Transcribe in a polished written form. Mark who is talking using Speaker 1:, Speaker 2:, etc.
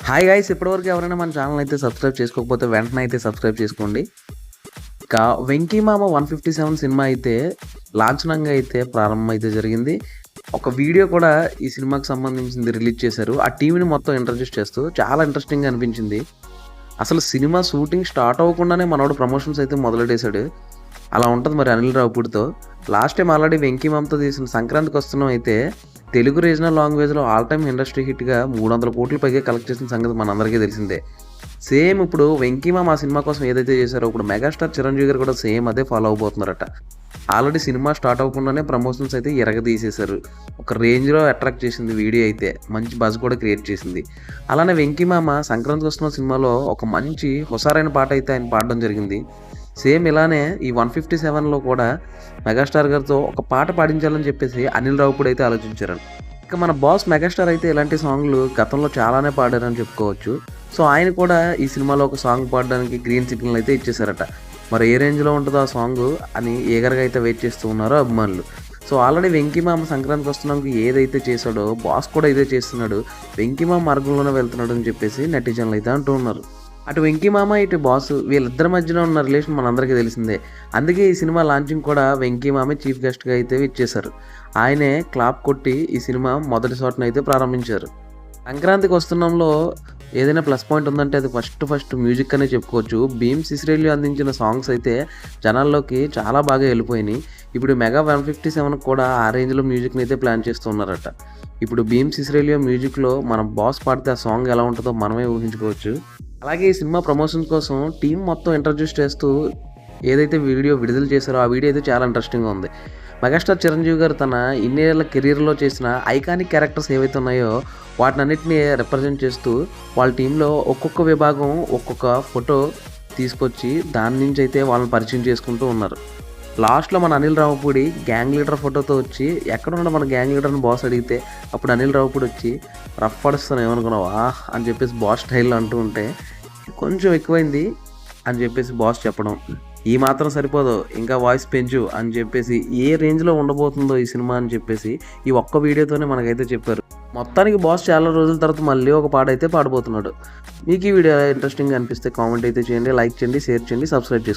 Speaker 1: Hi guys, ఇప్పటివరకు ఎవరైనా మన ఛానల్ అయితే సబ్స్క్రైబ్ చేసుకోకపోతే వెంటనే అయితే సబ్స్క్రైబ్ చేసుకోండి. ఇక 'వెంకీ మామ 157' సినిమా అయితే లాంఛనంగా అయితే ప్రారంభం అయితే జరిగింది. ఒక వీడియో కూడా ఈ సినిమాకి సంబంధించింది రిలీజ్ చేశారు. ఆ టీవీని మొత్తం ఇంట్రడ్యూస్ చేస్తూ చాలా ఇంట్రెస్టింగ్గా అనిపించింది. అసలు సినిమా షూటింగ్ స్టార్ట్ అవ్వకుండానే మనోడు ప్రమోషన్స్ అయితే మొదలెట్టేశాడు. అలా ఉంటుంది మరి అనిల్ రావిపూడితో. లాస్ట్ టైం ఆల్రెడీ 'వెంకీ మామ'తో తీసిన 'సంక్రాంతికి వస్తున్నాం' అయితే తెలుగు రీజనల్ లాంగ్వేజ్లో ఆల్ టైమ్ ఇండస్ట్రీ హిట్గా 300 కోట్ల పైగా కలెక్ట్ చేసిన సంగతి మనందరికీ తెలిసిందే. సేమ్ ఇప్పుడు 'వెంకీ మామ' ఆ సినిమా కోసం ఏదైతే చేశారో ఇప్పుడు మెగాస్టార్ చిరంజీవి గారు కూడా సేమ్ అదే ఫాలో అవబోతున్నారట. ఆల్రెడీ సినిమా స్టార్ట్ అవ్వకుండానే ప్రమోషన్స్ అయితే ఎరగదీసేశారు. ఒక రేంజ్లో అట్రాక్ట్ చేసింది వీడియో అయితే, మంచి బజ్ కూడా క్రియేట్ చేసింది. అలానే 'వెంకీ మామ' సంక్రాంతికి వస్తున్న సినిమాలో ఒక మంచి హుషారైన పాట అయితే ఆయన పాడడం జరిగింది. సేమ్ ఇలానే ఈ 157లో కూడా మెగాస్టార్ గారితో ఒక పాట పాడించాలని చెప్పేసి అనిల్ రావిపూడి అయితే ఆలోచించారు. ఇక మన బాస్ మెగాస్టార్ అయితే ఇలాంటి సాంగ్లు గతంలో చాలానే పాడారని చెప్పుకోవచ్చు. సో ఆయన కూడా ఈ సినిమాలో ఒక సాంగ్ పాడడానికి గ్రీన్ సిగ్నల్ అయితే ఇచ్చేశారట. మరి ఏ రేంజ్లో ఉంటుందో ఆ సాంగ్ అని ఈగర్గా అయితే వెయిట్ చేస్తూ ఉన్నారో అభిమానులు. సో ఆల్రెడీ 'వెంకీ మామ' సంక్రాంతికి వస్తున్నానికి ఏదైతే చేశాడో బాస్ కూడా ఇదే చేస్తున్నాడు, 'వెంకీ మామ' మార్గంలోనే వెళ్తున్నాడు అని చెప్పేసి నెటిజన్లు అయితే అంటూ ఉన్నారు. అటు 'వెంకీ మామ' ఇటు బాసు వీళ్ళిద్దరి మధ్యలో ఉన్న రిలేషన్ మనందరికీ తెలిసిందే. అందుకే ఈ సినిమా లాంచింగ్ కూడా 'వెంకీ మామే' చీఫ్ గెస్ట్గా అయితే ఇచ్చేశారు. ఆయనే క్లాప్ కొట్టి ఈ సినిమా మొదటి షాట్ని అయితే ప్రారంభించారు. సంక్రాంతికి వస్తున్నాంలో ఏదైనా ప్లస్ పాయింట్ ఉందంటే అది ఫస్ట్ మ్యూజిక్ అనే చెప్పుకోవచ్చు. భీమ్ సిసిరేలియో అందించిన సాంగ్స్ అయితే జనాల్లోకి చాలా బాగా వెళ్ళిపోయినాయి. ఇప్పుడు మెగా 157 కూడా ఆ రేంజ్లో మ్యూజిక్ని అయితే ప్లాన్ చేస్తున్నారట. ఇప్పుడు భీమ్ సిసిరేలియో మ్యూజిక్లో మన బాస్ పాడితే ఆ సాంగ్ ఎలా ఉంటుందో మనమే ఊహించుకోవచ్చు. అలాగే ఈ సినిమా ప్రమోషన్ కోసం టీం మొత్తం ఇంట్రడ్యూస్ చేస్తూ ఏదైతే వీడియో విడుదల చేశారో ఆ వీడియో అయితే చాలా ఇంట్రెస్టింగ్గా ఉంది. మెగాస్టార్ చిరంజీవి గారు తన ఇన్నేళ్ల కెరీర్లో చేసిన ఐకానిక్ క్యారెక్టర్స్ ఏవైతే ఉన్నాయో వాటినన్నిటిని రిప్రజెంట్ చేస్తూ వాళ్ళ టీంలో ఒక్కొక్క విభాగం ఒక్కొక్క ఫోటో తీసుకొచ్చి దాని నుంచి అయితే వాళ్ళని పరిచయం చేసుకుంటూ ఉన్నారు. లాస్ట్లో మన అనిల్ రావిపూడి గ్యాంగ్ లీడర్ ఫోటోతో వచ్చి ఎక్కడున్నాడు మన గ్యాంగ్ లీడర్ని బాస్ అడిగితే అప్పుడు అనిల్ రావిపూడి వచ్చి రఫ్ పడుస్తాను ఏమనుకున్నావా అని చెప్పేసి బాస్ స్టైల్లో అంటూ ఉంటే కొంచెం ఎక్కువైంది అని చెప్పేసి బాస్ చెప్పడం, ఈ మాత్రం సరిపోదు ఇంకా వాయిస్ పెంచు అని చెప్పేసి ఏ రేంజ్లో ఉండబోతుందో ఈ సినిమా అని చెప్పేసి ఈ ఒక్క వీడియోతోనే మనకైతే చెప్పారు. మొత్తానికి బాస్ చాలా రోజుల తర్వాత మళ్ళీ ఒక పాట అయితే పాడబోతున్నాడు. మీకు ఈ వీడియో ఇంట్రెస్టింగ్గా అనిపిస్తే కామెంట్ అయితే చేయండి, లైక్ చేయండి, షేర్ చేయండి, సబ్స్క్రైబ్ చేసుకోండి.